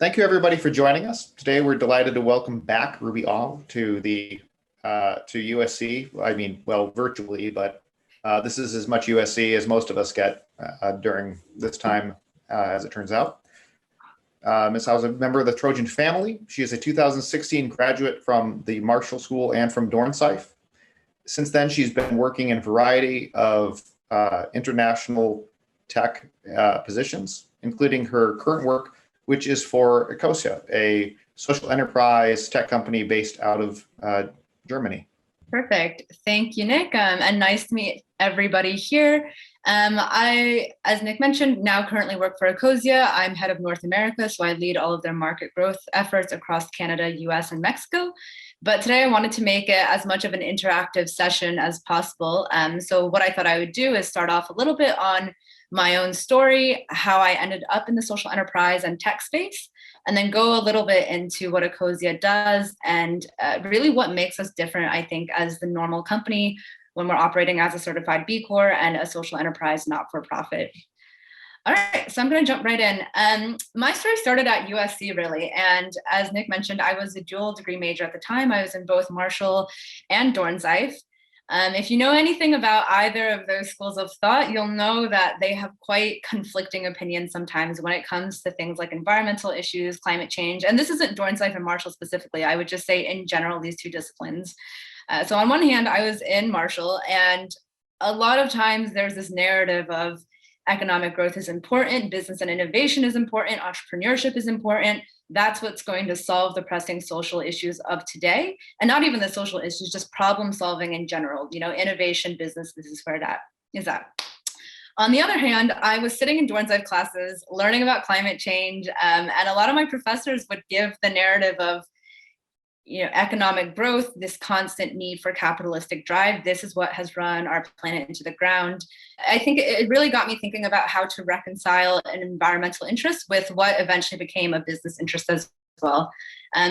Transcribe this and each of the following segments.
Thank you everybody for joining us. Today we're delighted to welcome back Ruby All to the to USC. I mean, well, virtually, but this is as much USC as most of us get during this time, as it turns out. Ms. Howe is a member of the Trojan family. She is a 2016 graduate from the Marshall School and from Dornsife. Since then, she's been working in a variety of international tech positions, including her current work, which is for Ecosia, a social enterprise tech company based out of Germany. Perfect. Thank you, Nick. And nice to meet everybody here. I, as Nick mentioned, now currently work for Ecosia. I'm head of North America, so I lead all of their market growth efforts across Canada, US, and Mexico. But today I wanted to make it as much of an interactive session as possible. So what I thought I would do is start off a little bit on my own story, how I ended up in the social enterprise and tech space, and then go a little bit into what Ecosia does and really what makes us different, I think, as the normal company when we're operating as a certified B Corp and a social enterprise not-for-profit. All right, so I'm going to jump right in. My story started at USC, really, and as Nick mentioned, I was a dual degree major at the time. I was in both Marshall and Dornsife. If you know anything about either of those schools of thought, you'll know that they have quite conflicting opinions sometimes when it comes to things like environmental issues, climate change, and this isn't Dornsife and Marshall specifically. I would just say in general, these two disciplines. So on one hand, I was in Marshall, and a lot of times there's this narrative of economic growth is important, business and innovation is important, entrepreneurship is important. That's what's going to solve the pressing social issues of today. And not even the social issues, just problem solving in general, you know, innovation, business, this is where that is at. On the other hand, I was sitting in Dornsife classes, learning about climate change, and a lot of my professors would give the narrative of, you know, economic growth, this constant need for capitalistic drive. This is what has run our planet into the ground. I think it really got me thinking about how to reconcile an environmental interest with what eventually became a business interest as well.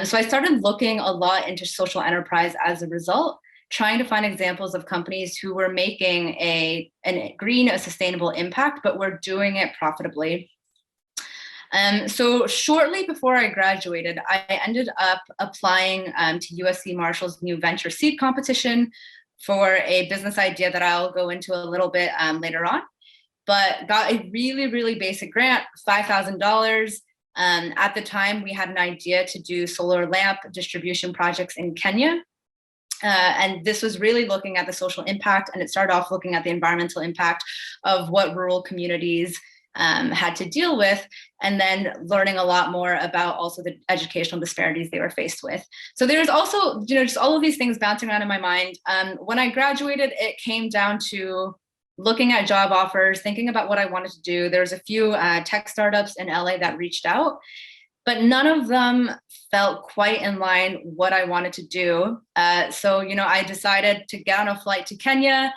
So I started looking a lot into social enterprise as a result, trying to find examples of companies who were making a sustainable impact, but were doing it profitably. So shortly before I graduated, I ended up applying to USC Marshall's new venture seed competition for a business idea that I'll go into a little bit later on, but got a really, really basic grant, $5,000. At the time, we had an idea to do solar lamp distribution projects in Kenya. And this was really looking at the social impact, and it started off looking at the environmental impact of what rural communities had to deal with, and then learning a lot more about also the educational disparities they were faced with. So there's also, you know, just all of these things bouncing around in my mind. When I graduated, it came down to looking at job offers, thinking about what I wanted to do. There's a few tech startups in LA that reached out, but none of them felt quite in line what I wanted to do. So, you know, I decided to get on a flight to Kenya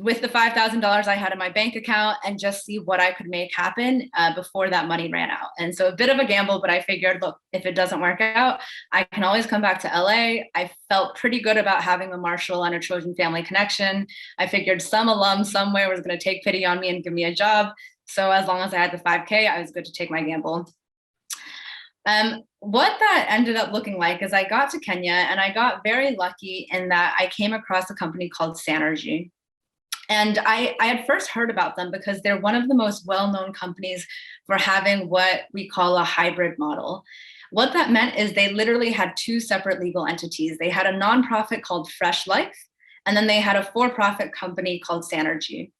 with the $5,000 I had in my bank account and just see what I could make happen before that money ran out. And so a bit of a gamble, but I figured, look, if it doesn't work out, I can always come back to LA. I felt pretty good about having a Marshall and a Trojan family connection. I figured some alum somewhere was going to take pity on me and give me a job. So as long as I had the 5K, I was good to take my gamble. What that ended up looking like is I got to Kenya, and I got very lucky in that I came across a company called Sanergy. And I had first heard about them because they're one of the most well-known companies for having what we call a hybrid model. What that meant is they literally had two separate legal entities. They had a nonprofit called Fresh Life, and then they had a for-profit company called Sanergy.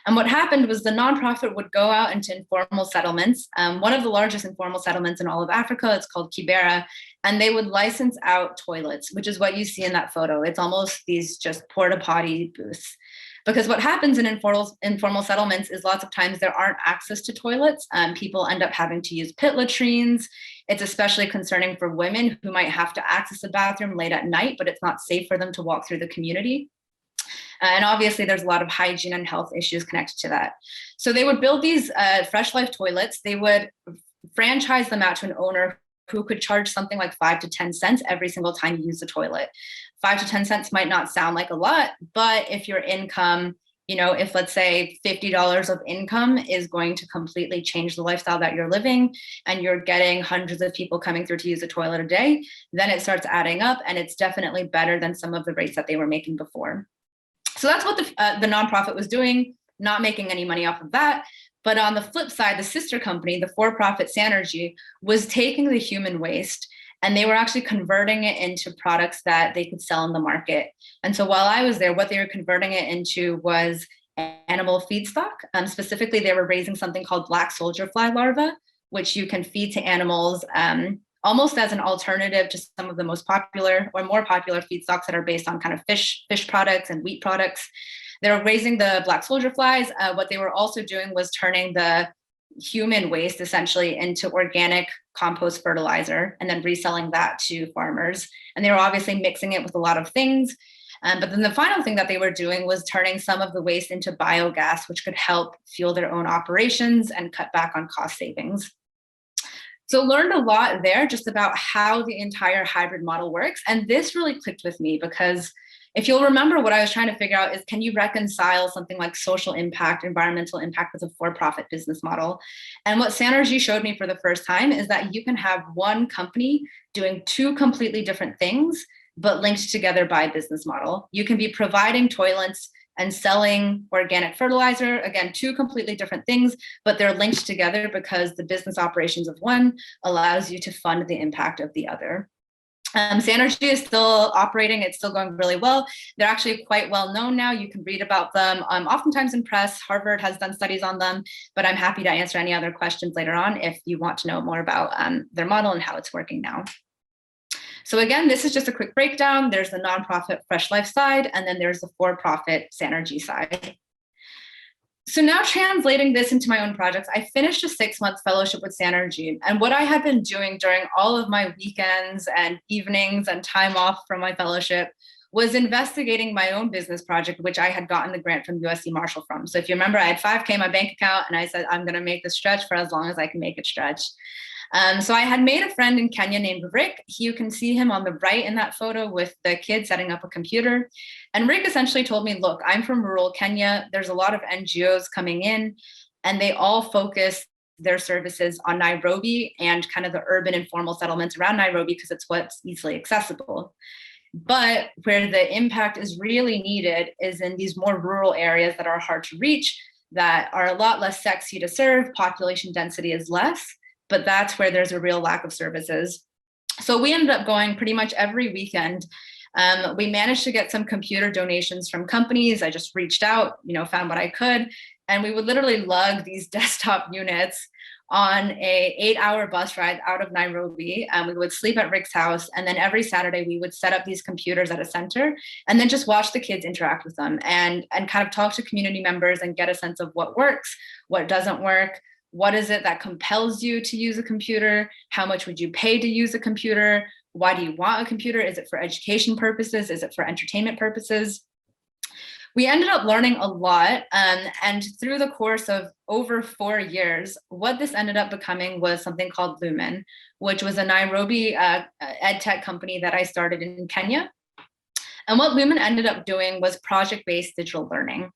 And what happened was the nonprofit would go out into informal settlements, one of the largest informal settlements in all of Africa. It's called Kibera, and they would license out toilets, which is what you see in that photo. It's almost these just porta potty booths. Because what happens in informal settlements is lots of times there aren't access to toilets. People end up having to use pit latrines. It's especially concerning for women who might have to access a bathroom late at night, but it's not safe for them to walk through the community. And obviously there's a lot of hygiene and health issues connected to that. So they would build these Fresh Life toilets. They would franchise them out to an owner who could charge something like 5 to 10 cents every single time you use the toilet. 5 to 10 cents might not sound like a lot, but if your income if let's say $50 of income is going to completely change the lifestyle that you're living, and you're getting hundreds of people coming through to use a toilet a day, then it starts adding up, and it's definitely better than some of the rates that they were making before. So that's what the nonprofit was doing, not making any money off of that. But on the flip side, the sister company, the for-profit Sanergy, was taking the human waste and they were actually converting it into products that they could sell in the market. And so while I was there, what they were converting it into was animal feedstock. Specifically, they were raising something called black soldier fly larvae, which you can feed to animals almost as an alternative to some of the most popular or more popular feedstocks that are based on kind of fish products and wheat products. They were raising the black soldier flies. What they were also doing was turning the human waste essentially into organic compost fertilizer and then reselling that to farmers. And they were obviously mixing it with a lot of things. But then the final thing that they were doing was turning some of the waste into biogas, which could help fuel their own operations and cut back on cost savings. So learned a lot there just about how the entire hybrid model works. And this really clicked with me because if you'll remember, what I was trying to figure out is, can you reconcile something like social impact, environmental impact with a for-profit business model? And what Sanergy showed me for the first time is that you can have one company doing two completely different things, but linked together by business model. You can be providing toilets and selling organic fertilizer, again, two completely different things, but they're linked together because the business operations of one allows you to fund the impact of the other. Sanergy is still operating. It's still going really well. They're actually quite well known now. You can read about them oftentimes in press. Harvard has done studies on them, but I'm happy to answer any other questions later on if you want to know more about their model and how it's working now. So again, this is just a quick breakdown. There's the nonprofit Fresh Life side, and then there's the for-profit Sanergy side. So now translating this into my own projects, I finished a 6-month fellowship with Sanergy. And what I had been doing during all of my weekends and evenings and time off from my fellowship was investigating my own business project, which I had gotten the grant from USC Marshall from. So if you remember, I had $5K in my bank account and I said, I'm gonna make this stretch for as long as I can make it stretch. So I had made a friend in Kenya named Rick. You can see him on the right in that photo with the kid setting up a computer. And Rick essentially told me, look, I'm from rural Kenya. There's a lot of NGOs coming in and they all focus their services on Nairobi and kind of the urban informal settlements around Nairobi because it's what's easily accessible. But where the impact is really needed is in these more rural areas that are hard to reach, that are a lot less sexy to serve, population density is less, but that's where there's a real lack of services. So we ended up going pretty much every weekend. We managed to get some computer donations from companies. I just reached out, found what I could, and we would literally lug these desktop units on a 8-hour bus ride out of Nairobi. We would sleep at Rick's house, and then every Saturday we would set up these computers at a center and then just watch the kids interact with them and kind of talk to community members and get a sense of what works, what doesn't work. What is it that compels you to use a computer? How much would you pay to use a computer? Why do you want a computer? Is it for education purposes? Is it for entertainment purposes? We ended up learning a lot. And through the course of over 4 years, what this ended up becoming was something called Lumen, which was a Nairobi EdTech company that I started in Kenya. And what Lumen ended up doing was project-based digital learning.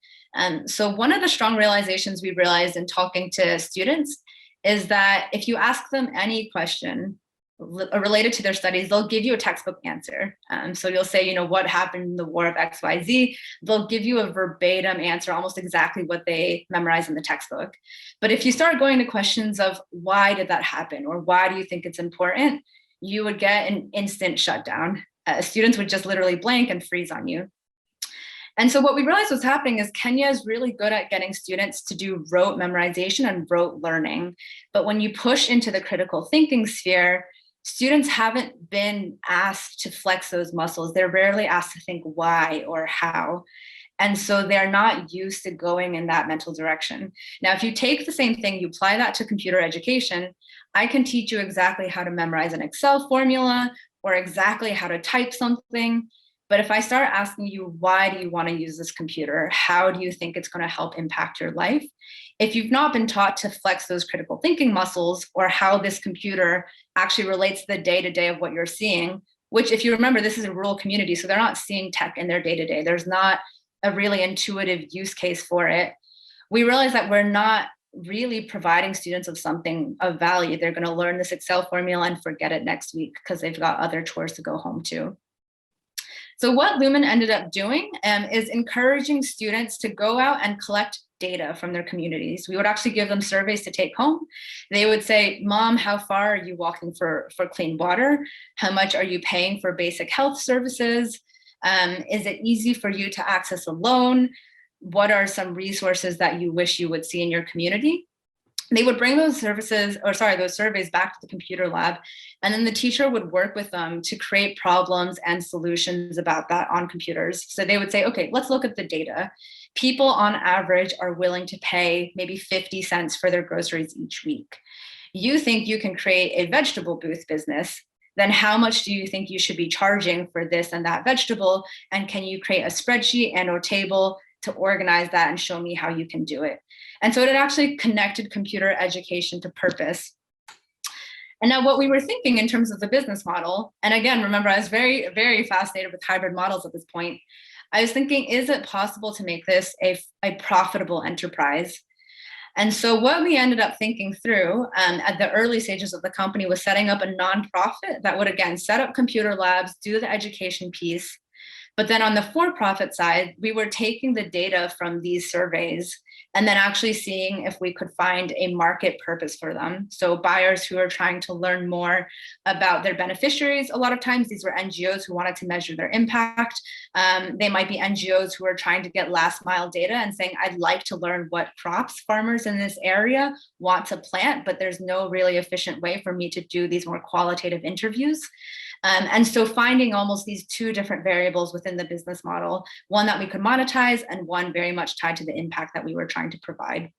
So one of the strong realizations we realized in talking to students is that if you ask them any question related to their studies, they'll give you a textbook answer. So you'll say, what happened in the war of XYZ? They'll give you a verbatim answer, almost exactly what they memorized in the textbook. But if you start going to questions of why did that happen? Or why do you think it's important? You would get an instant shutdown. Students would just literally blank and freeze on you. And so what we realized was happening is Kenya is really good at getting students to do rote memorization and rote learning. But when you push into the critical thinking sphere, students haven't been asked to flex those muscles. They're rarely asked to think why or how. And so they're not used to going in that mental direction. Now, if you take the same thing, you apply that to computer education, I can teach you exactly how to memorize an Excel formula or exactly how to type something. But if I start asking you, why do you want to use this computer? How do you think it's going to help impact your life? If you've not been taught to flex those critical thinking muscles or how this computer actually relates to the day-to-day of what you're seeing, which if you remember, this is a rural community, so they're not seeing tech in their day-to-day. There's not a really intuitive use case for it, we realized that we're not really providing students with something of value. They're going to learn this Excel formula and forget it next week because they've got other chores to go home to. So what Lumen ended up doing is encouraging students to go out and collect data from their communities. We would actually give them surveys to take home. They would say, Mom, how far are you walking for clean water? How much are you paying for basic health services? Is it easy for you to access a loan? What are some resources that you wish you would see in your community? They would bring those surveys back to the computer lab, and then the teacher would work with them to create problems and solutions about that on computers. So they would say, okay, let's look at the data. People on average are willing to pay maybe 50 cents for their groceries each week. You think you can create a vegetable booth business, then how much do you think you should be charging for this and that vegetable? And can you create a spreadsheet and or table to organize that and show me how you can do it? And so it had actually connected computer education to purpose. And now what we were thinking in terms of the business model, and again, remember, I was very, very fascinated with hybrid models at this point. I was thinking, is it possible to make this a profitable enterprise? And so what we ended up thinking through at the early stages of the company was setting up a nonprofit that would, again, set up computer labs, do the education piece. But then on the for-profit side, we were taking the data from these surveys and then actually seeing if we could find a market purpose for them. So buyers who are trying to learn more about their beneficiaries, a lot of times these were NGOs who wanted to measure their impact. They might be NGOs who are trying to get last mile data and saying, I'd like to learn what crops farmers in this area want to plant, but there's no really efficient way for me to do these more qualitative interviews. And so finding almost these two different variables within the business model, one that we could monetize and one very much tied to the impact that we were trying to provide.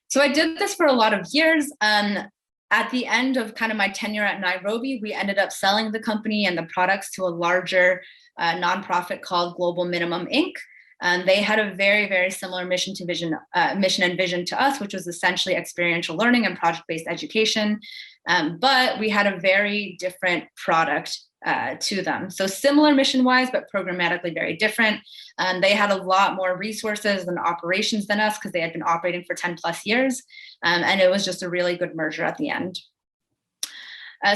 So I did this for a lot of years. At the end of kind of my tenure at Nairobi, we ended up selling the company and the products to a larger nonprofit called Global Minimum Inc. They had a very, very similar mission and vision to us, which was essentially experiential learning and project-based education. But we had a very different product to them. So similar mission-wise, but programmatically very different. They had a lot more resources and operations than us because they had been operating for 10 plus years. And it was just a really good merger at the end.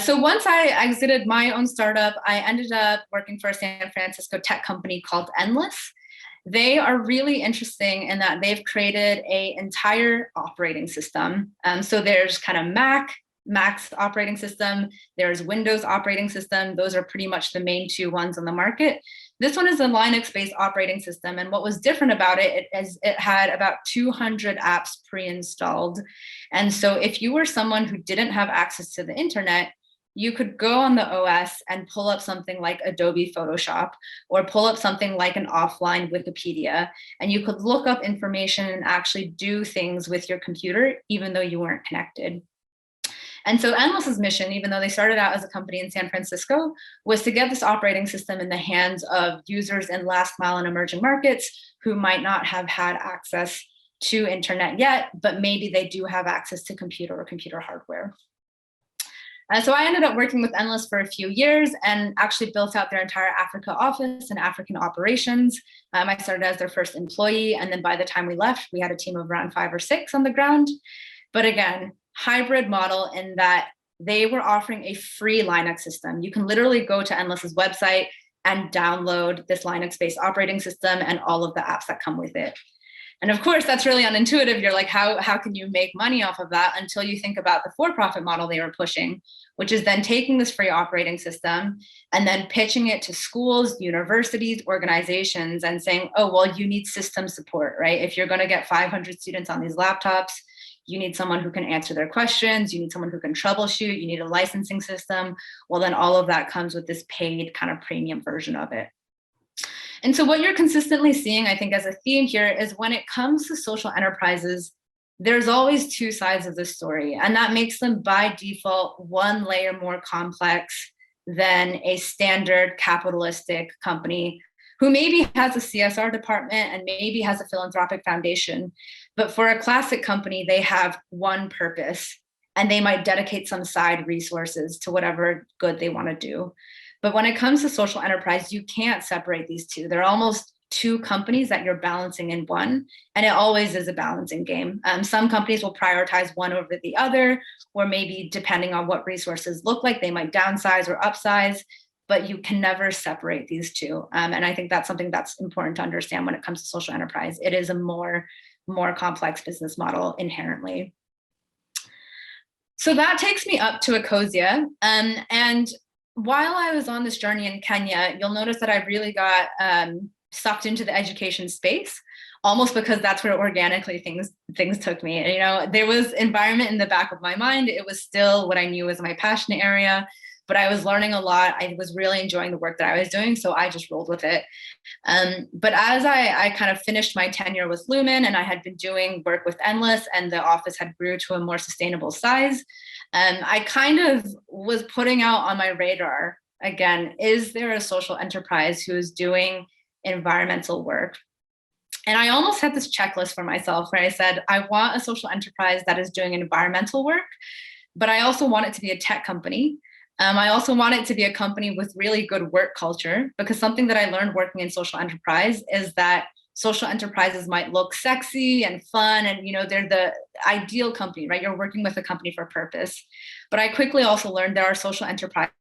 So once I exited my own startup, I ended up working for a San Francisco tech company called Endless. They are really interesting in that they've created an entire operating system. So there's kind of Mac's operating system, there's Windows operating system. Those are pretty much the main two ones on the market. This one is a Linux-based operating system. And what was different about it is it had about 200 apps pre-installed. And so if you were someone who didn't have access to the internet, you could go on the OS and pull up something like Adobe Photoshop or pull up something like an offline Wikipedia, and you could look up information and actually do things with your computer, even though you weren't connected. And so Endless's mission, even though they started out as a company in San Francisco, was to get this operating system in the hands of users in last mile and emerging markets who might not have had access to internet yet, but maybe they do have access to computer or computer hardware. So I ended up working with Endless for a few years and actually built out their entire Africa office and African operations. I started as their first employee, and then by the time we left, we had a team of around 5 or 6 on the ground. But again, hybrid model in that they were offering a free Linux system. You can literally go to Endless's website and download this Linux-based operating system and all of the apps that come with it. And of course, that's really unintuitive. You're like, how can you make money off of that until you think about the for-profit model they were pushing, which is then taking this free operating system and then pitching it to schools, universities, organizations, and saying, oh, well, you need system support, right? If you're going to get 500 students on these laptops, you need someone who can answer their questions. You need someone who can troubleshoot. You need a licensing system. Well, then all of that comes with this paid kind of premium version of it. And so what you're consistently seeing, I think, as a theme here is when it comes to social enterprises, there's always two sides of the story. And that makes them by default one layer more complex than a standard capitalistic company who maybe has a CSR department and maybe has a philanthropic foundation. But for a classic company, they have one purpose and they might dedicate some side resources to whatever good they want to do. But when it comes to social enterprise, you can't separate these two. They're almost two companies that you're balancing in one, and it always is a balancing game. Some companies will prioritize one over the other, or maybe depending on what resources look like, they might downsize or upsize, but you can never separate these two. And I think that's something that's important to understand when it comes to social enterprise. It is a more complex business model inherently. So that takes me up to Ecosia. And while I was on this journey in Kenya, you'll notice that I really got sucked into the education space, almost because that's where organically things took me. And, you know, there was environment in the back of my mind. It was still what I knew was my passionate area, but I was learning a lot. I was really enjoying the work that I was doing, so I just rolled with it. But as I kind of finished my tenure with Lumen, and I had been doing work with Endless, and the office had grew to a more sustainable size, I kind of was putting out on my radar, again, is there a social enterprise who is doing environmental work? And I almost had this checklist for myself where I said, I want a social enterprise that is doing environmental work, but I also want it to be a tech company. I also want it to be a company with really good work culture, because something that I learned working in social enterprise is that social enterprises might look sexy and fun, and, you know, they're the ideal company, right? You're working with a company for purpose. But I quickly also learned there are social enterprises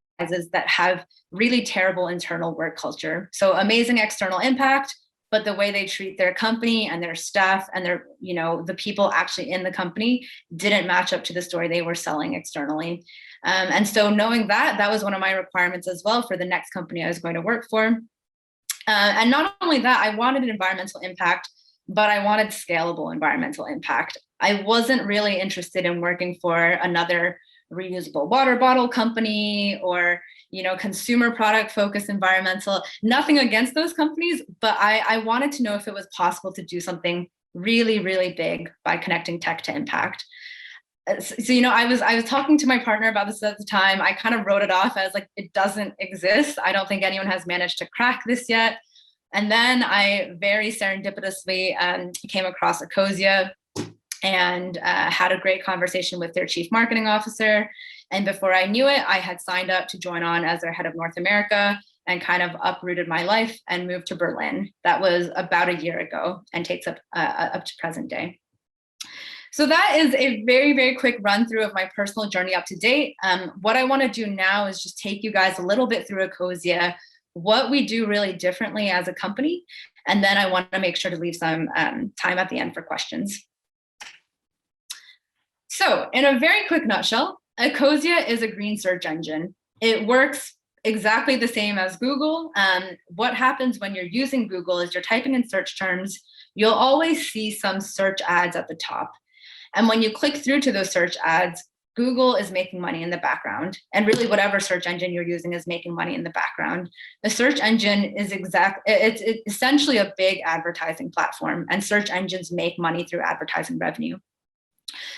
that have really terrible internal work culture. So amazing external impact, but the way they treat their company and their staff and their, you know, the people actually in the company didn't match up to the story they were selling externally. And so knowing that was one of my requirements as well for the next company I was going to work for. And not only that, I wanted an environmental impact, but I wanted scalable environmental impact. I wasn't really interested in working for another reusable water bottle company or, you know, consumer product focused environmental. Nothing against those companies, but I wanted to know if it was possible to do something really, really big by connecting tech to impact. So, you know, I was talking to my partner about this at the time. I kind of wrote it off as like, it doesn't exist. I don't think anyone has managed to crack this yet. And then I very serendipitously came across Ecosia and had a great conversation with their chief marketing officer. And before I knew it, I had signed up to join on as their head of North America and kind of uprooted my life and moved to Berlin. That was about a year ago and takes up to present day. So that is a very, very quick run through of my personal journey up to date. What I want to do now is just take you guys a little bit through Ecosia, what we do really differently as a company, and then I want to make sure to leave some time at the end for questions. So in a very quick nutshell, Ecosia is a green search engine. It works exactly the same as Google. What happens when you're using Google is you're typing in search terms, you'll always see some search ads at the top. And when you click through to those search ads, Google is making money in the background. And really whatever search engine you're using is making money in the background. The search engine is it's essentially a big advertising platform, and search engines make money through advertising revenue.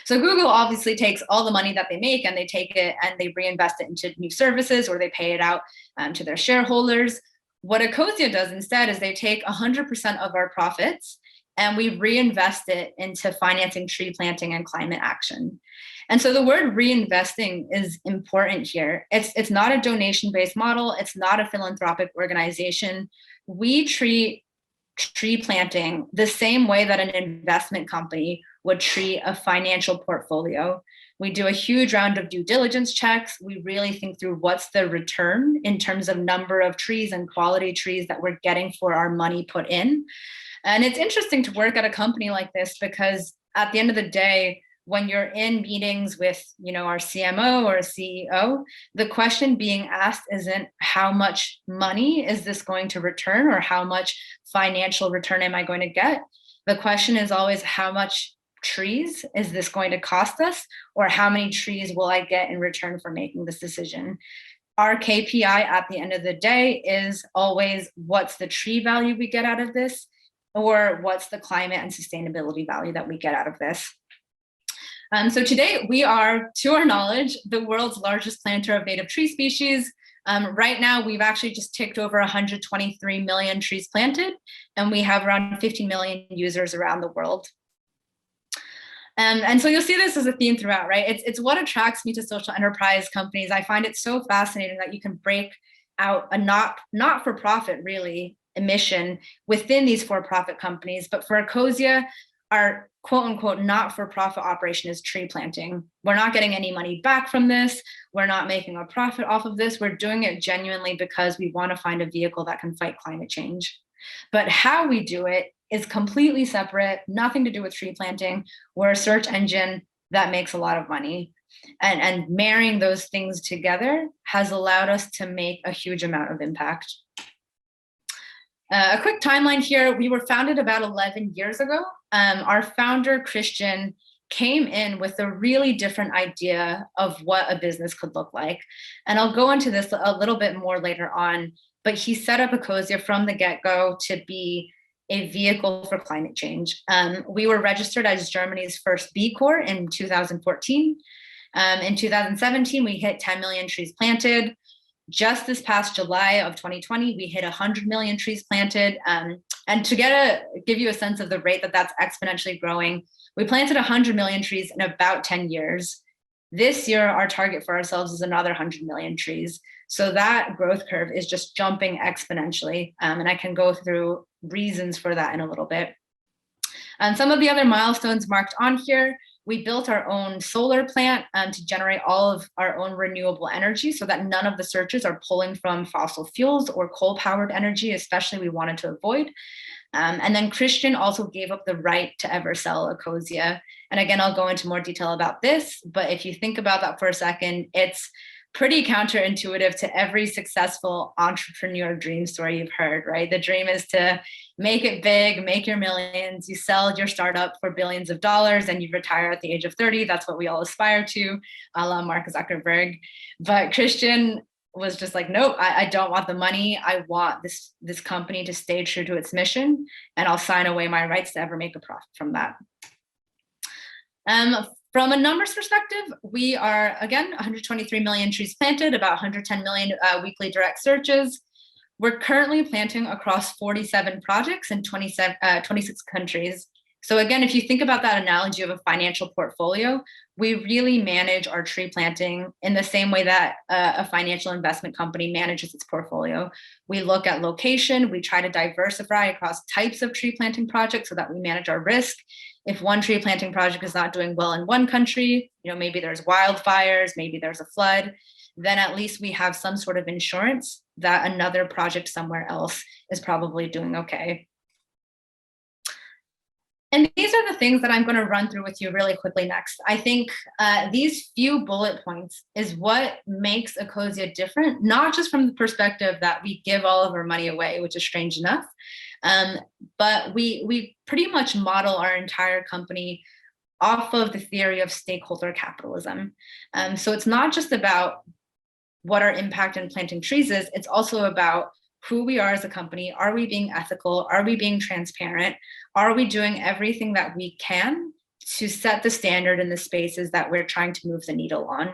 So Google obviously takes all the money that they make and they take it and they reinvest it into new services, or they pay it out to their shareholders. What Ecosia does instead is they take 100% of our profits and we reinvest it into financing tree planting and climate action. And so the word reinvesting is important here. It's not a donation-based model. It's not a philanthropic organization. We treat tree planting the same way that an investment company would treat a financial portfolio. We do a huge round of due diligence checks. We really think through what's the return in terms of number of trees and quality trees that we're getting for our money put in. And it's interesting to work at a company like this because at the end of the day, when you're in meetings with, you know, our CMO or CEO, the question being asked isn't how much money is this going to return or how much financial return am I going to get? The question is always how much trees is this going to cost us, or how many trees will I get in return for making this decision? Our KPI at the end of the day is always what's the tree value we get out of this, or what's the climate and sustainability value that we get out of this. So today we are, to our knowledge, the world's largest planter of native tree species. Right now, we've actually just ticked over 123 million trees planted, and we have around 50 million users around the world. And so you'll see this as a theme throughout, right? It's what attracts me to social enterprise companies. I find it so fascinating that you can break out a not-for-profit, really, emission within these for-profit companies. But for Ecosia, our quote unquote not-for-profit operation is tree planting. We're not getting any money back from this. We're not making a profit off of this. We're doing it genuinely because we want to find a vehicle that can fight climate change. But how we do it is completely separate, nothing to do with tree planting. We're a search engine that makes a lot of money. And marrying those things together has allowed us to make a huge amount of impact. A quick timeline here. We were founded about 11 years ago. Our founder, Christian, came in with a really different idea of what a business could look like. And I'll go into this a little bit more later on, but he set up Ecosia from the get-go to be a vehicle for climate change. We were registered as Germany's first B Corp in 2014. In 2017, we hit 10 million trees planted. Just this past July of 2020, we hit 100 million trees planted. And to give you a sense of the rate that that's exponentially growing, we planted 100 million trees in about 10 years. This year, our target for ourselves is another 100 million trees. So that growth curve is just jumping exponentially. And I can go through reasons for that in a little bit. And some of the other milestones marked on here, we built our own solar plant to generate all of our own renewable energy so that none of the searches are pulling from fossil fuels or coal-powered energy, especially we wanted to avoid. And then Christian also gave up the right to ever sell Ecosia. And again, I'll go into more detail about this, but if you think about that for a second, it's pretty counterintuitive to every successful entrepreneur dream story you've heard, right? The dream is to make it big, make your millions, you sell your startup for billions of dollars and you retire at the age of 30. That's what we all aspire to, a la Mark Zuckerberg. But Christian was just like, nope, I don't want the money. I want this company to stay true to its mission, and I'll sign away my rights to ever make a profit from that. From a numbers perspective, we are, again, 123 million trees planted, about 110 million weekly direct searches. We're currently planting across 47 projects in 26 countries. So again, if you think about that analogy of a financial portfolio, we really manage our tree planting in the same way that a financial investment company manages its portfolio. We look at location, we try to diversify across types of tree planting projects so that we manage our risk. If one tree planting project is not doing well in one country, maybe there's wildfires, maybe there's a flood, then at least we have some sort of insurance that another project somewhere else is probably doing okay. And these are the things that I'm going to run through with you really quickly next. I think these few bullet points is what makes Ecosia different, not just from the perspective that we give all of our money away, which is strange enough, but we pretty much model our entire company off of the theory of stakeholder capitalism. So it's not just about what our impact in planting trees is, it's also about who we are as a company. Are we being ethical? Are we being transparent? Are we doing everything that we can to set the standard in the spaces that we're trying to move the needle on?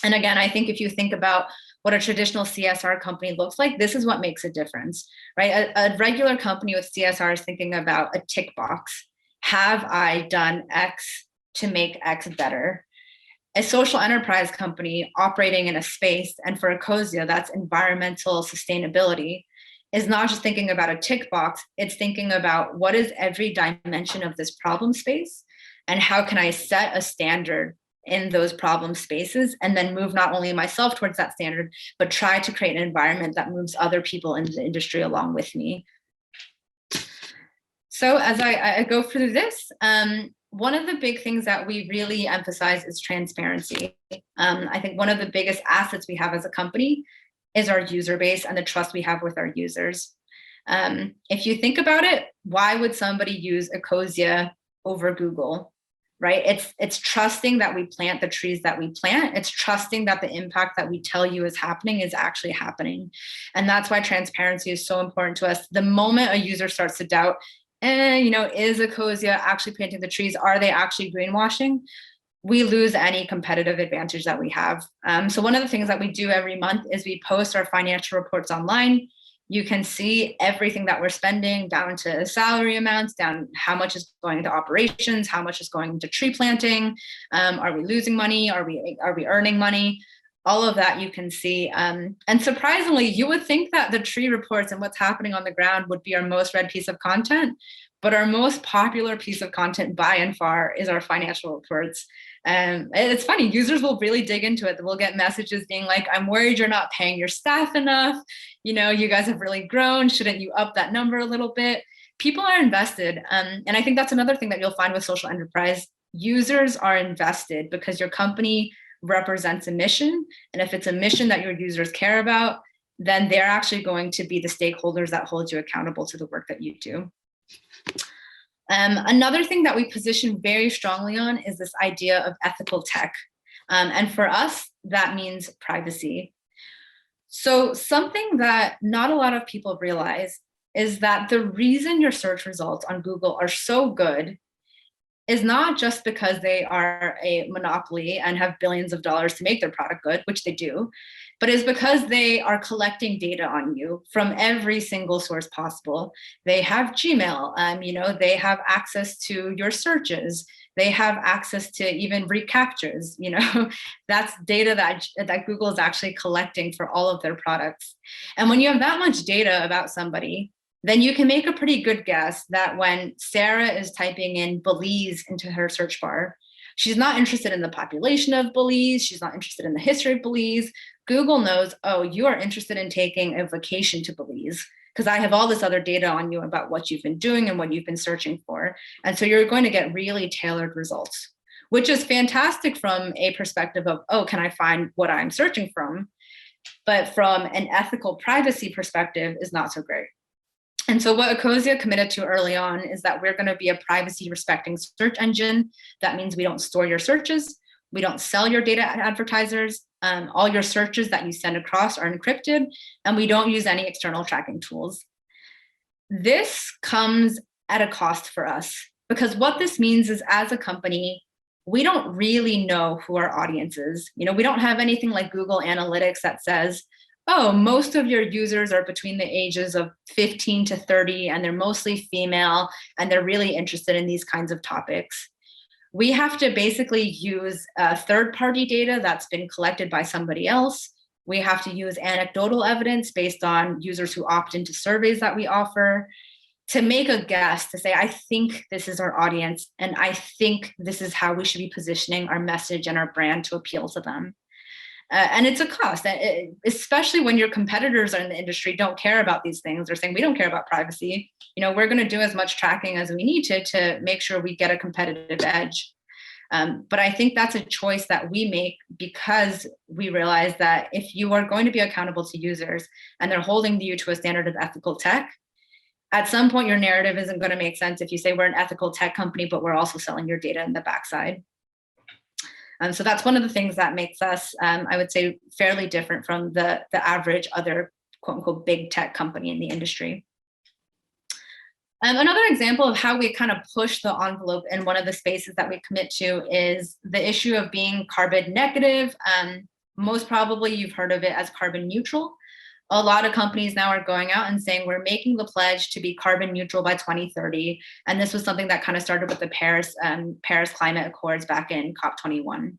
And again, I think if you think about what a traditional CSR company looks like, this is what makes a difference, right? A regular company with CSR is thinking about a tick box. Have I done X to make X better? A social enterprise company operating in a space, and for Ecosia, that's environmental sustainability, is not just thinking about a tick box, it's thinking about what is every dimension of this problem space and how can I set a standard in those problem spaces and then move not only myself towards that standard, but try to create an environment that moves other people in the industry along with me. So as I go through this, one of the big things that we really emphasize is transparency. I think one of the biggest assets we have as a company is our user base and the trust we have with our users. If you think about it, why would somebody use Ecosia over Google, right? It's trusting that we plant the trees that we plant. It's trusting that the impact that we tell you is happening is actually happening. And that's why transparency is so important to us. The moment a user starts to doubt, is Ecosia actually planting the trees? Are they actually greenwashing? We lose any competitive advantage that we have. So one of the things that we do every month is we post our financial reports online. You can see everything that we're spending down to salary amounts, down how much is going into operations, how much is going into tree planting. Are we losing money? Are we earning money? all of that you can see. And surprisingly, you would think that the tree reports and what's happening on the ground would be our most read piece of content, but our most popular piece of content by and far is our financial reports. And it's funny, users will really dig into it. We'll get messages being like, I'm worried you're not paying your staff enough. You know, you guys have really grown. Shouldn't you up that number a little bit? People are invested. And I think that's another thing that you'll find with social enterprise. Users are invested because your company represents a mission. And if it's a mission that your users care about, then they're actually going to be the stakeholders that hold you accountable to the work that you do. Another thing that we position very strongly on is this idea of ethical tech. And for us, that means privacy. So something that not a lot of people realize is that the reason your search results on Google are so good is not just because they are a monopoly and have billions of dollars to make their product good, which they do, but is because they are collecting data on you from every single source possible. They have Gmail, you know, they have access to your searches. They have access to even recaptures, you know, that's data that Google is actually collecting for all of their products. And when you have that much data about somebody, then you can make a pretty good guess that when Sarah is typing in Belize into her search bar, she's not interested in the population of Belize. She's not interested in the history of Belize. Google knows, oh, you are interested in taking a vacation to Belize because I have all this other data on you about what you've been doing and what you've been searching for. And so you're going to get really tailored results, which is fantastic from a perspective of, oh, can I find what I'm searching from? But from an ethical privacy perspective is not so great. And so what Ecosia committed to early on is that we're going to be a privacy respecting search engine. That means we don't store your searches. We don't sell your data to advertisers. All your searches that you send across are encrypted, and we don't use any external tracking tools. This comes at a cost for us because what this means is as a company, we don't really know who our audience is. You know, we don't have anything like Google Analytics that says, oh, most of your users are between the ages of 15 to 30, and they're mostly female, and they're really interested in these kinds of topics. We have to basically use third-party data that's been collected by somebody else. We have to use anecdotal evidence based on users who opt into surveys that we offer to make a guess, to say, I think this is our audience, and I think this is how we should be positioning our message and our brand to appeal to them. And it's a cost, especially when your competitors are in the industry don't care about these things. They're saying, we don't care about privacy. You know, we're going to do as much tracking as we need to make sure we get a competitive edge. But I think that's a choice that we make because we realize that if you are going to be accountable to users and they're holding you to a standard of ethical tech, at some point your narrative isn't going to make sense if you say we're an ethical tech company, but we're also selling your data in the backside. So that's one of the things that makes us, I would say, fairly different from the average other quote unquote big tech company in the industry. Another example of how we kind of push the envelope in one of the spaces that we commit to is the issue of being carbon negative. Most probably you've heard of it as carbon neutral. A lot of companies now are going out and saying we're making the pledge to be carbon neutral by 2030. And this was something that kind of started with the Paris Climate Accords back in COP21.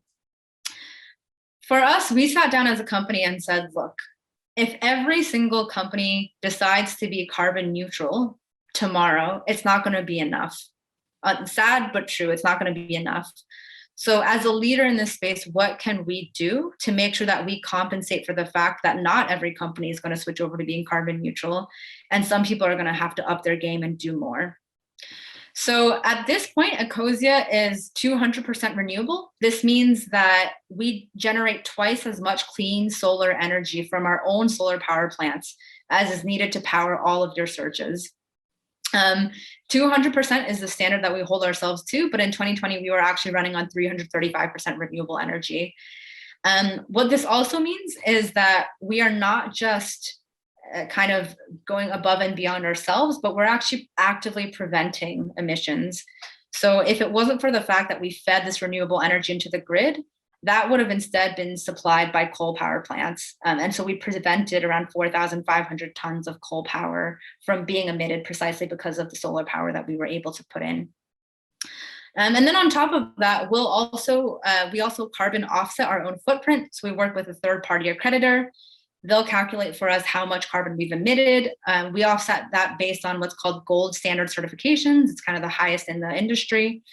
For us, we sat down as a company and said, look, if every single company decides to be carbon neutral tomorrow, it's not going to be enough. Sad but true, it's not going to be enough. So as a leader in this space, what can we do to make sure that we compensate for the fact that not every company is going to switch over to being carbon neutral, and some people are going to have to up their game and do more? So at this point, Ecosia is 200% renewable. This means that we generate twice as much clean solar energy from our own solar power plants as is needed to power all of your searches. 200% is the standard that we hold ourselves to, but in 2020, we were actually running on 335% renewable energy. What this also means is that we are not just kind of going above and beyond ourselves, but we're actually actively preventing emissions. So if it wasn't for the fact that we fed this renewable energy into the grid, that would have instead been supplied by coal power plants. And so we prevented around 4,500 tons of coal power from being emitted precisely because of the solar power that we were able to put in. And then on top of that, we also carbon offset our own footprint. So we work with a third-party accreditor. They'll calculate for us how much carbon we've emitted. We offset that based on what's called gold standard certifications. It's kind of the highest in the industry.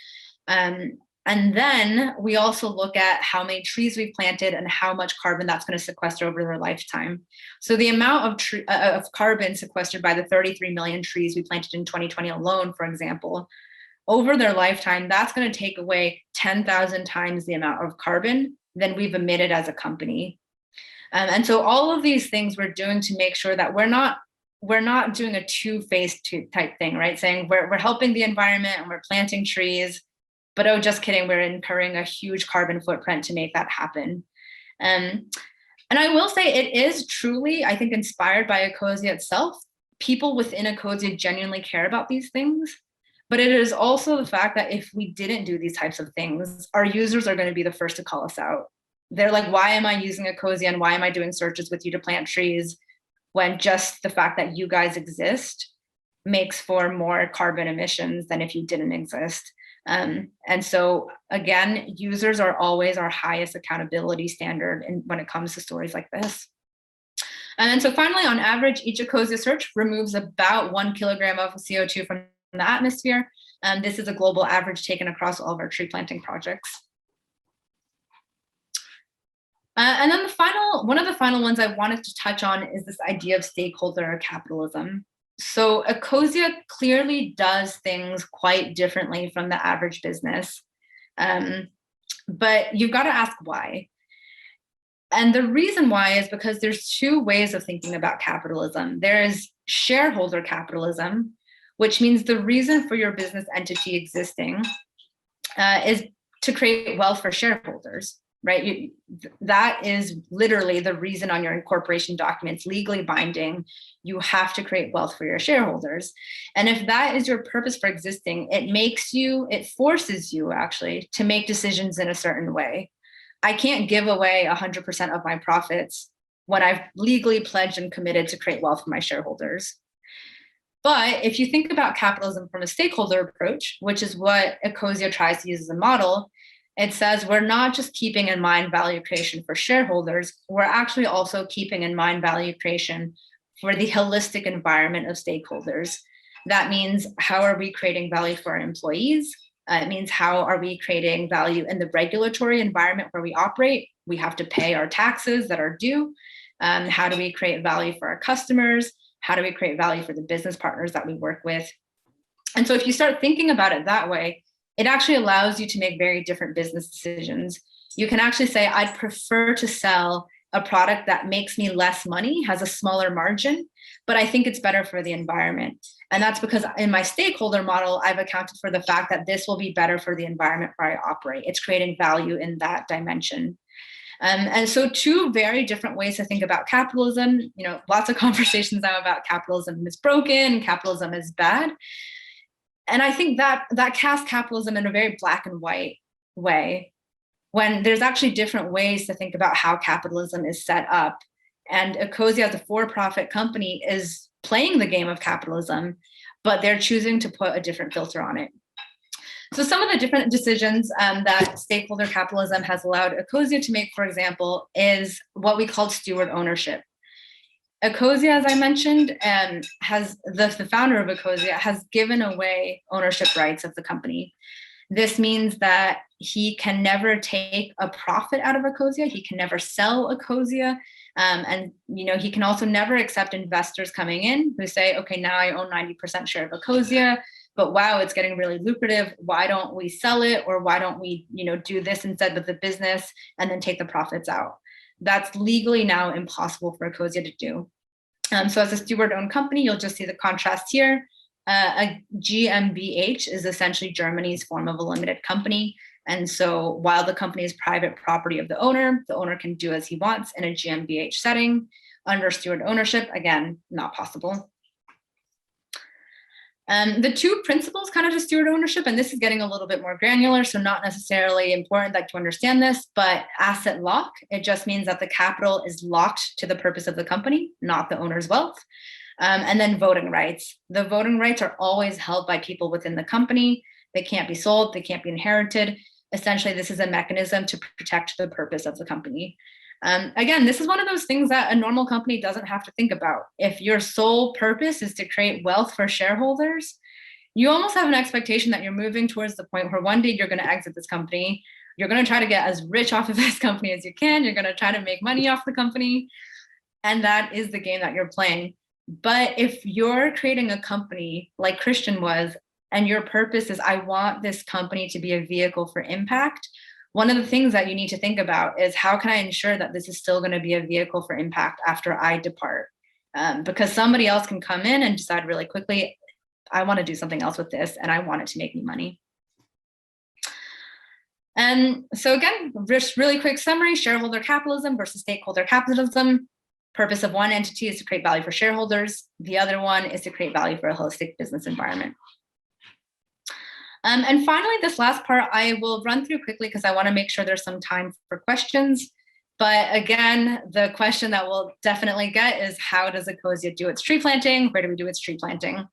And then we also look at how many trees we've planted and how much carbon that's going to sequester over their lifetime. So the amount of carbon sequestered by the 33 million trees we planted in 2020 alone, for example, over their lifetime, that's going to take away 10,000 times the amount of carbon than we've emitted as a company. And so all of these things we're doing to make sure that we're not doing a two-faced type thing, right? Saying we're helping the environment and we're planting trees, but oh, just kidding, we're incurring a huge carbon footprint to make that happen. And I will say it is truly, I think, inspired by Ecosia itself. People within Ecosia genuinely care about these things, but it is also the fact that if we didn't do these types of things, our users are going to be the first to call us out. They're like, why am I using Ecosia and why am I doing searches with you to plant trees when just the fact that you guys exist makes for more carbon emissions than if you didn't exist? And so again, users are always our highest accountability standard when it comes to stories like this. And then so finally, on average, each Ecosia search removes about 1 kilogram of CO2 from the atmosphere. This is a global average taken across all of our tree planting projects. And then one of the final ones I wanted to touch on is this idea of stakeholder capitalism. So Ecosia clearly does things quite differently from the average business, but you've got to ask why. And the reason why is because there's two ways of thinking about capitalism. There is shareholder capitalism, which means the reason for your business entity existing is to create wealth for shareholders. Right? That is literally the reason on your incorporation documents, legally binding. You have to create wealth for your shareholders. And if that is your purpose for existing, it forces you actually to make decisions in a certain way. I can't give away 100% of my profits when I've legally pledged and committed to create wealth for my shareholders. But if you think about capitalism from a stakeholder approach, which is what Ecosia tries to use as a model, it says we're not just keeping in mind value creation for shareholders, we're actually also keeping in mind value creation for the holistic environment of stakeholders. That means, how are we creating value for our employees? It means, how are we creating value in the regulatory environment where we operate? We have to pay our taxes that are due. How do we create value for our customers? How do we create value for the business partners that we work with? And so if you start thinking about it that way, it actually allows you to make very different business decisions. You can actually say, I'd prefer to sell a product that makes me less money, has a smaller margin, but I think it's better for the environment. And that's because in my stakeholder model, I've accounted for the fact that this will be better for the environment where I operate. It's creating value in that dimension. And so two very different ways to think about capitalism. Lots of conversations now about capitalism is broken, capitalism is bad. And I think that casts capitalism in a very black and white way, when there's actually different ways to think about how capitalism is set up. And Ecosia, as a for-profit company, is playing the game of capitalism, but they're choosing to put a different filter on it. So some of the different decisions that stakeholder capitalism has allowed Ecosia to make, for example, is what we call steward ownership. Ecosia, as I mentioned, has the founder of Ecosia has given away ownership rights of the company. This means that he can never take a profit out of Ecosia. He can never sell Ecosia. And he can also never accept investors coming in who say, okay, now I own 90% share of Ecosia, but wow, it's getting really lucrative. Why don't we sell it? Or why don't we, do this instead with the business and then take the profits out? That's legally now impossible for Ecosia to do. So as a steward-owned company, you'll just see the contrast here. A GmbH is essentially Germany's form of a limited company. And so while the company is private property of the owner can do as he wants in a GmbH setting. Under steward ownership, again, not possible. The two principles kind of to steward ownership, and this is getting a little bit more granular, so not necessarily important that you understand this, but asset lock, it just means that the capital is locked to the purpose of the company, not the owner's wealth. And then voting rights. The voting rights are always held by people within the company. They can't be sold. They can't be inherited. Essentially, this is a mechanism to protect the purpose of the company. Again, this is one of those things that a normal company doesn't have to think about. If your sole purpose is to create wealth for shareholders, you almost have an expectation that you're moving towards the point where one day you're going to exit this company. You're going to try to get as rich off of this company as you can. You're going to try to make money off the company. And that is the game that you're playing. But if you're creating a company like Christian was, and your purpose is, I want this company to be a vehicle for impact, one of the things that you need to think about is, how can I ensure that this is still going to be a vehicle for impact after I depart? Because somebody else can come in and decide really quickly, I want to do something else with this and I want it to make me money. And so again, just really quick summary: shareholder capitalism versus stakeholder capitalism. Purpose of one entity is to create value for shareholders. The other one is to create value for a holistic business environment. And finally, this last part I will run through quickly because I want to make sure there's some time for questions. But again, the question that we'll definitely get is, how does Ecosia do its tree planting? Where do we do its tree planting?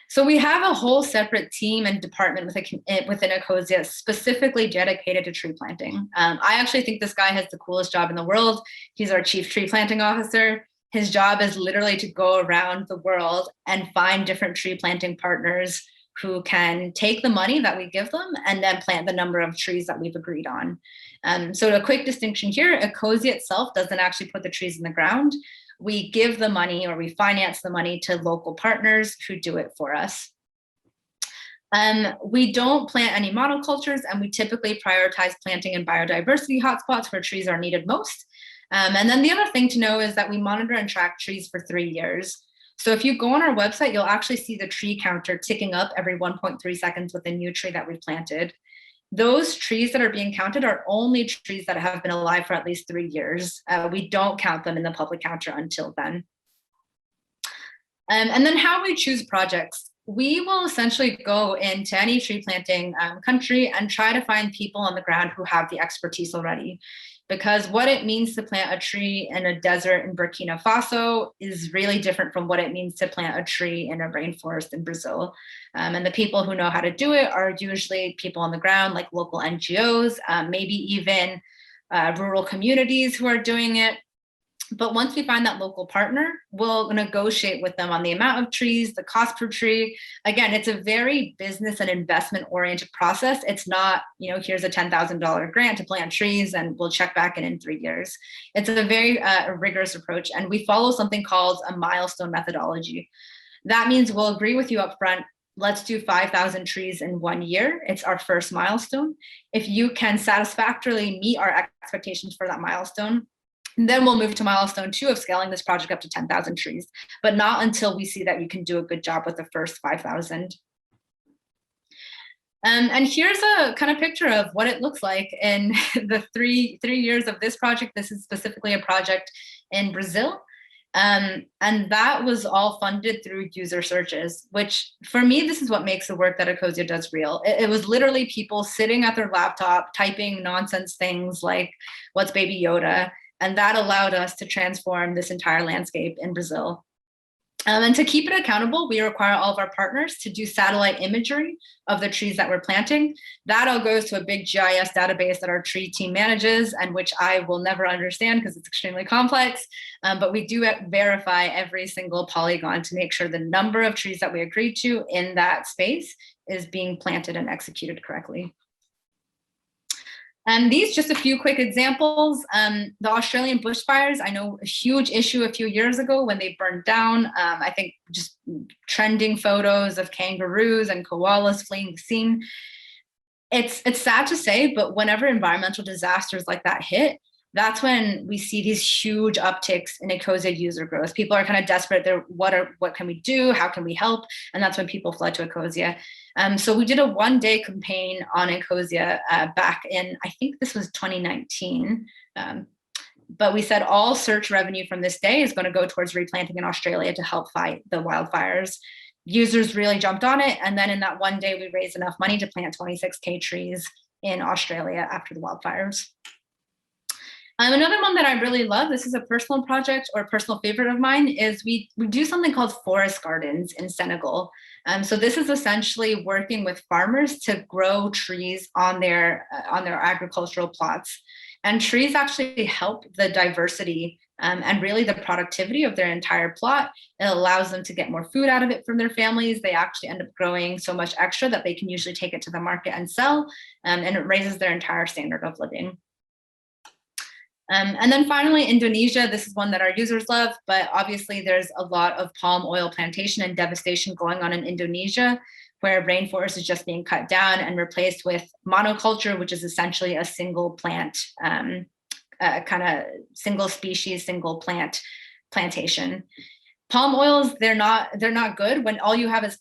So we have a whole separate team and department within Ecosia specifically dedicated to tree planting. I actually think this guy has the coolest job in the world. He's our chief tree planting officer. His job is literally to go around the world and find different tree planting partners who can take the money that we give them and then plant the number of trees that we've agreed on. So a quick distinction here: Ecosia itself doesn't actually put the trees in the ground. We give the money, or we finance the money, to local partners who do it for us. We don't plant any monocultures, and we typically prioritize planting in biodiversity hotspots where trees are needed most. And then the other thing to know is that we monitor and track trees for 3 years. So if you go on our website, you'll actually see the tree counter ticking up every 1.3 seconds with a new tree that we've planted. Those trees that are being counted are only trees that have been alive for at least 3 years. We don't count them in the public counter until then. And then how we choose projects. We will essentially go into any tree planting country and try to find people on the ground who have the expertise already. Because what it means to plant a tree in a desert in Burkina Faso is really different from what it means to plant a tree in a rainforest in Brazil. And the people who know how to do it are usually people on the ground, like local NGOs, maybe even rural communities who are doing it. But once we find that local partner, we'll negotiate with them on the amount of trees, the cost per tree. Again, it's a very business and investment oriented process. It's not, here's a $10,000 grant to plant trees and we'll check back in 3 years. It's a very rigorous approach, and we follow something called a milestone methodology. That means we'll agree with you up front. Let's do 5,000 trees in 1 year. It's our first milestone. If you can satisfactorily meet our expectations for that milestone, then we'll move to milestone 2 of scaling this project up to 10,000 trees, but not until we see that you can do a good job with the first 5,000. And here's a kind of picture of what it looks like in the three years of this project. This is specifically a project in Brazil. And that was all funded through user searches, which for me, this is what makes the work that Ecosia does real. It was literally people sitting at their laptop, typing nonsense things like, "What's Baby Yoda?" And that allowed us to transform this entire landscape in Brazil. And to keep it accountable, we require all of our partners to do satellite imagery of the trees that we're planting. That all goes to a big GIS database that our tree team manages, and which I will never understand because it's extremely complex. But we do verify every single polygon to make sure the number of trees that we agreed to in that space is being planted and executed correctly. And these just a few quick examples. The Australian bushfires, I know a huge issue a few years ago when they burned down. I think just trending photos of kangaroos and koalas fleeing the scene. It's sad to say, but whenever environmental disasters like that hit, that's when we see these huge upticks in Ecosia user growth. People are kind of desperate. They're, what can we do? How can we help? And that's when people flood to Ecosia. So we did a 1-day campaign on Ecosia back in, I think this was 2019. But we said all search revenue from this day is going to go towards replanting in Australia to help fight the wildfires. Users really jumped on it. And then in that 1 day, we raised enough money to plant 26K trees in Australia after the wildfires. Another one that I really love, this is a personal project or a personal favorite of mine, is we do something called forest gardens in Senegal. So this is essentially working with farmers to grow trees on their agricultural plots. And trees actually help the diversity and really the productivity of their entire plot. It allows them to get more food out of it from their families. They actually end up growing so much extra that they can usually take it to the market and sell, and it raises their entire standard of living. And then finally, Indonesia, this is one that our users love, but obviously there's a lot of palm oil plantation and devastation going on in Indonesia, where rainforest is just being cut down and replaced with monoculture, which is essentially a single plant, kind of single species, single plant plantation. Palm oils, they're not good. When all you have is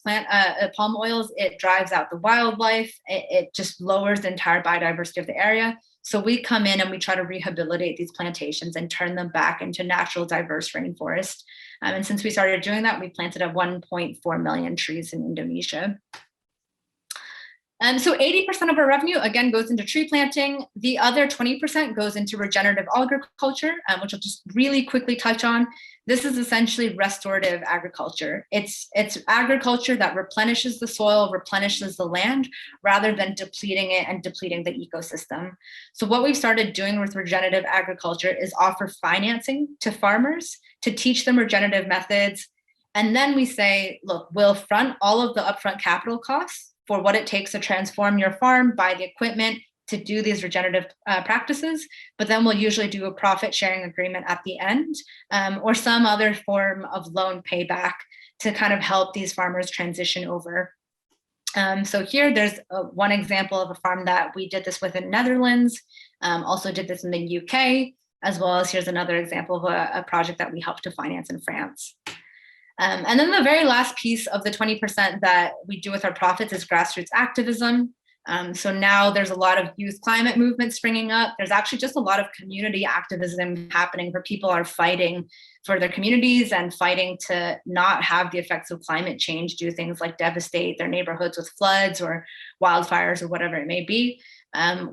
palm oils, it drives out the wildlife. It just lowers the entire biodiversity of the area. So we come in and we try to rehabilitate these plantations and turn them back into natural, diverse rainforest. And since we started doing that, we planted 1.4 million trees in Indonesia. So 80% of our revenue, again, goes into tree planting. The other 20% goes into regenerative agriculture, which I'll just really quickly touch on. This is essentially restorative agriculture. It's agriculture that replenishes the soil, replenishes the land, rather than depleting it and depleting the ecosystem. So what we've started doing with regenerative agriculture is offer financing to farmers to teach them regenerative methods. And then we say, look, we'll front all of the upfront capital costs for what it takes to transform your farm, buy the equipment to do these regenerative practices, but then we'll usually do a profit sharing agreement at the end, or some other form of loan payback to kind of help these farmers transition over. So here there's one example of a farm that we did this with in Netherlands, also did this in the UK, as well as here's another example of a project that we helped to finance in France. And then the very last piece of the 20% that we do with our profits is grassroots activism. So now there's a lot of youth climate movements springing up. There's actually just a lot of community activism happening where people are fighting for their communities and fighting to not have the effects of climate change do things like devastate their neighborhoods with floods or wildfires or whatever it may be.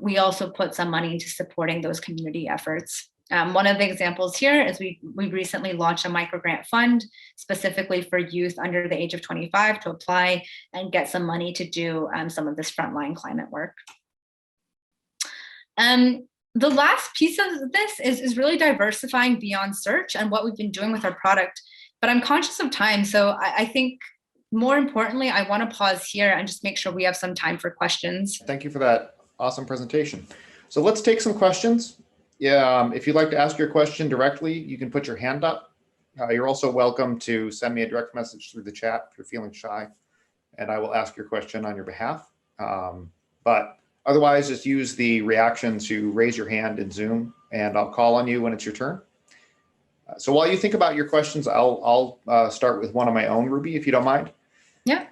We also put some money into supporting those community efforts. One of the examples here is we recently launched a microgrant fund specifically for youth under the age of 25 to apply and get some money to do some of this frontline climate work. The last piece of this is really diversifying beyond search and what we've been doing with our product. But I'm conscious of time, so I think more importantly, I want to pause here and just make sure we have some time for questions. Thank you for that awesome presentation. So let's take some questions. Yeah, if you'd like to ask your question directly, you can put your hand up. You're also welcome to send me a direct message through the chat if you're feeling shy, and I will ask your question on your behalf. But otherwise, just use the reaction to raise your hand in Zoom, and I'll call on you when it's your turn. So while you think about your questions, I'll start with one of my own, Ruby, if you don't mind. Yeah.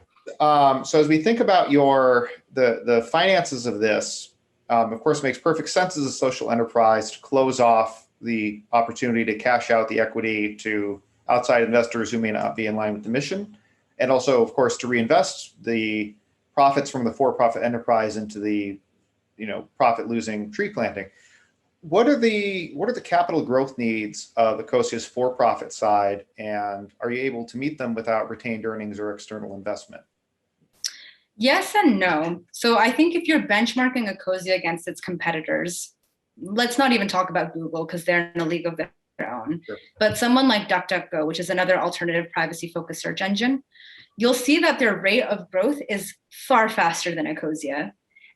So as we think about the finances of this, of course, it makes perfect sense as a social enterprise to close off the opportunity to cash out the equity to outside investors who may not be in line with the mission, and also, of course, to reinvest the profits from the for-profit enterprise into the, profit-losing tree planting. What are the capital growth needs of Ecosia's for-profit side, and are you able to meet them without retained earnings or external investment? Yes and no. So I think if you're benchmarking Ecosia against its competitors, let's not even talk about Google because they're in a league of their own. Sure. But someone like DuckDuckGo, which is another alternative privacy-focused search engine, you'll see that their rate of growth is far faster than Ecosia.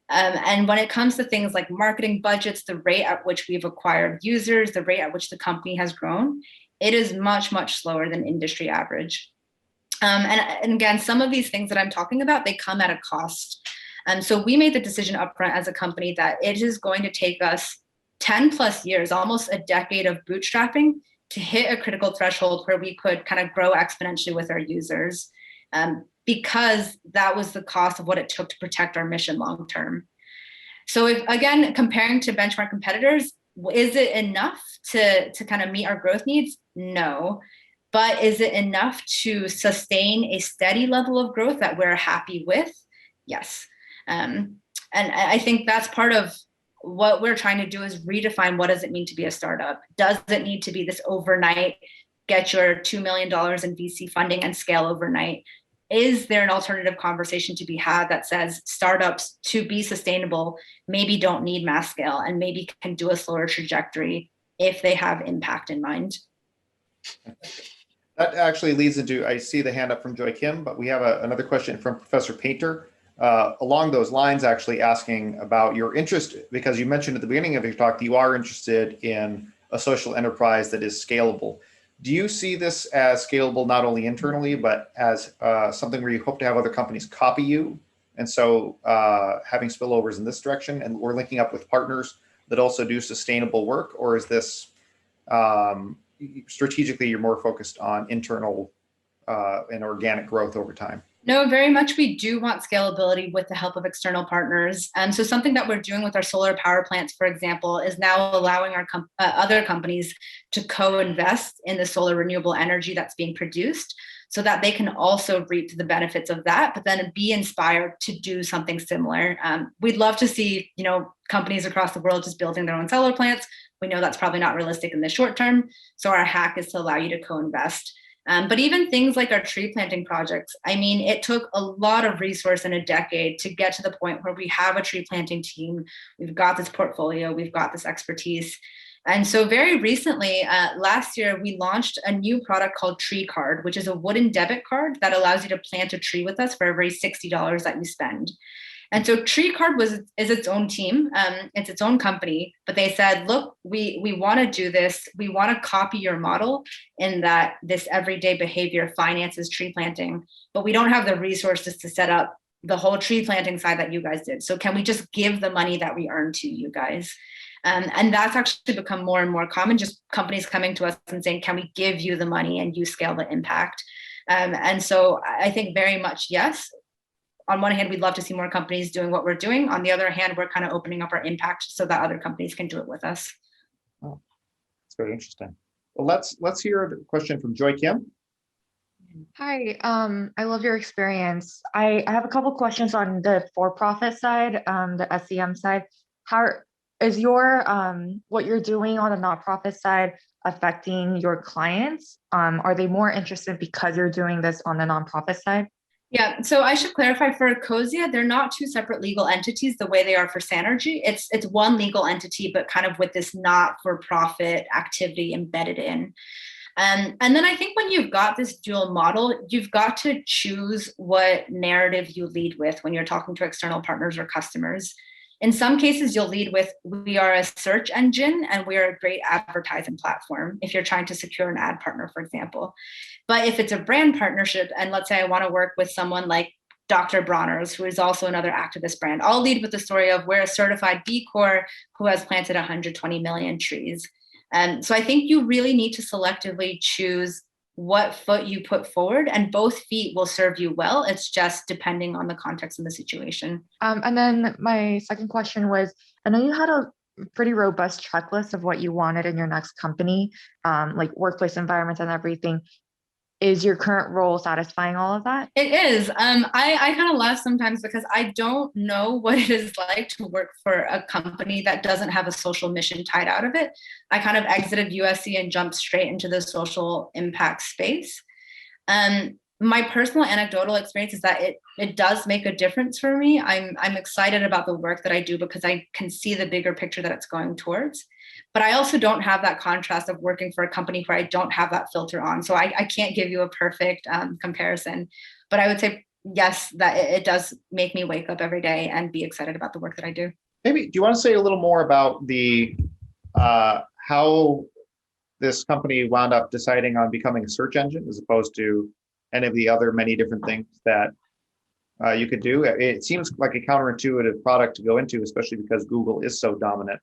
And when it comes to things like marketing budgets, the rate at which we've acquired users, the rate at which the company has grown, it is much, much slower than industry average. And again, some of these things that I'm talking about, they come at a cost. So we made the decision upfront as a company that it is going to take us 10 plus years, almost a decade of bootstrapping to hit a critical threshold where we could kind of grow exponentially with our users, because that was the cost of what it took to protect our mission long term. So if, again, comparing to benchmark competitors, is it enough to kind of meet our growth needs? No. But is it enough to sustain a steady level of growth that we're happy with? Yes. And I think that's part of what we're trying to do is redefine what does it mean to be a startup? Does it need to be this overnight, get your $2 million in VC funding and scale overnight? Is there an alternative conversation to be had that says startups, to be sustainable, maybe don't need mass scale and maybe can do a slower trajectory if they have impact in mind? That actually leads into, I see the hand up from Joy Kim, but we have another question from Professor Painter along those lines, actually asking about your interest, because you mentioned at the beginning of your talk, you are interested in a social enterprise that is scalable. Do you see this as scalable not only internally, but as something where you hope to have other companies copy you? And so having spillovers in this direction, and we're linking up with partners that also do sustainable work, or is this strategically you're more focused on internal and organic growth over time? No, very much. We do want scalability with the help of external partners. So something that we're doing with our solar power plants, for example, is now allowing our other companies to co-invest in the solar renewable energy that's being produced, so that they can also reap the benefits of that, but then be inspired to do something similar. We'd love to see, companies across the world just building their own solar plants. We know that's probably not realistic in the short term. So our hack is to allow you to co-invest. But even things like our tree planting projects, it took a lot of resource in a decade to get to the point where we have a tree planting team. We've got this portfolio, we've got this expertise. And so very recently, last year, we launched a new product called Tree Card, which is a wooden debit card that allows you to plant a tree with us for every $60 that you spend. And so Tree Card is its own team, it's its own company, but they said, look, we want to do this. We want to copy your model in that this everyday behavior finances tree planting, but we don't have the resources to set up the whole tree planting side that you guys did. So can we just give the money that we earned to you guys? And that's actually become more and more common, just companies coming to us and saying, can we give you the money and you scale the impact? And so I think very much, yes. On one hand, we'd love to see more companies doing what we're doing. On the other hand, we're kind of opening up our impact so that other companies can do it with us. Oh, that's very interesting. Well, let's hear a question from Joy Kim. Hi, I love your experience. I have a couple questions on the for-profit side, the SEM side. How is your what you're doing on the nonprofit side affecting your clients? Are they more interested because you're doing this on the nonprofit side? Yeah, so I should clarify, for Ecosia, they're not two separate legal entities the way they are for Sanergy. It's one legal entity, but kind of with this not-for-profit activity embedded in. And then I think when you've got this dual model, you've got to choose what narrative you lead with when you're talking to external partners or customers. In some cases, you'll lead with, we are a search engine and we are a great advertising platform, if you're trying to secure an ad partner, for example. But if it's a brand partnership, and let's say I want to work with someone like Dr. Bronner's, who is also another activist brand, I'll lead with the story of we're a certified B Corp who has planted 120 million trees. So I think you really need to selectively choose what foot you put forward, and both feet will serve you well. It's just depending on the context and the situation. And then my second question was, I know you had a pretty robust checklist of what you wanted in your next company, like workplace environments and everything. Is your current role satisfying all of that? It is. I kind of laugh sometimes because I don't know what it is like to work for a company that doesn't have a social mission tied out of it. I kind of exited USC and jumped straight into the social impact space. My personal anecdotal experience is that it does make a difference for me. I'm excited about the work that I do because I can see the bigger picture that it's going towards. But I also don't have that contrast of working for a company where I don't have that filter on. So I can't give you a perfect comparison. But I would say, yes, that it does make me wake up every day and be excited about the work that I do. Maybe, do you want to say a little more about the how this company wound up deciding on becoming a search engine as opposed to any of the other many different things that you could do? It seems like a counterintuitive product to go into, especially because Google is so dominant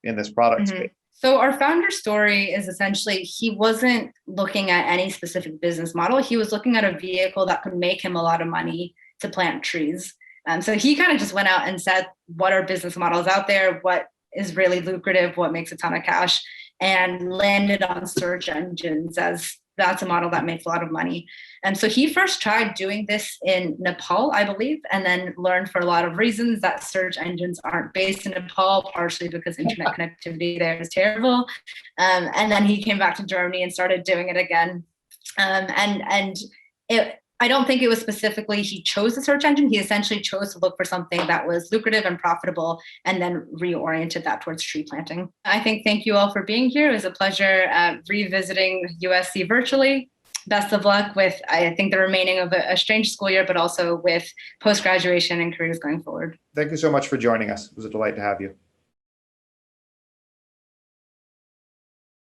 in this product space. So our founder story is essentially, he wasn't looking at any specific business model. He was looking at a vehicle that could make him a lot of money to plant trees. So he kind of just went out and said, what are business models out there? What is really lucrative? What makes a ton of cash? And landed on search engines as that's a model that makes a lot of money. And so he first tried doing this in Nepal, I believe, and then learned for a lot of reasons that search engines aren't based in Nepal, partially because internet connectivity there is terrible. And then he came back to Germany and started doing it again. I don't think it was specifically he chose the search engine. He essentially chose to look for something that was lucrative and profitable and then reoriented that towards tree planting. I think thank you all for being here. It was a pleasure revisiting USC virtually. Best of luck with, I think, the remaining of a strange school year, but also with post-graduation and careers going forward. Thank you so much for joining us. It was a delight to have you.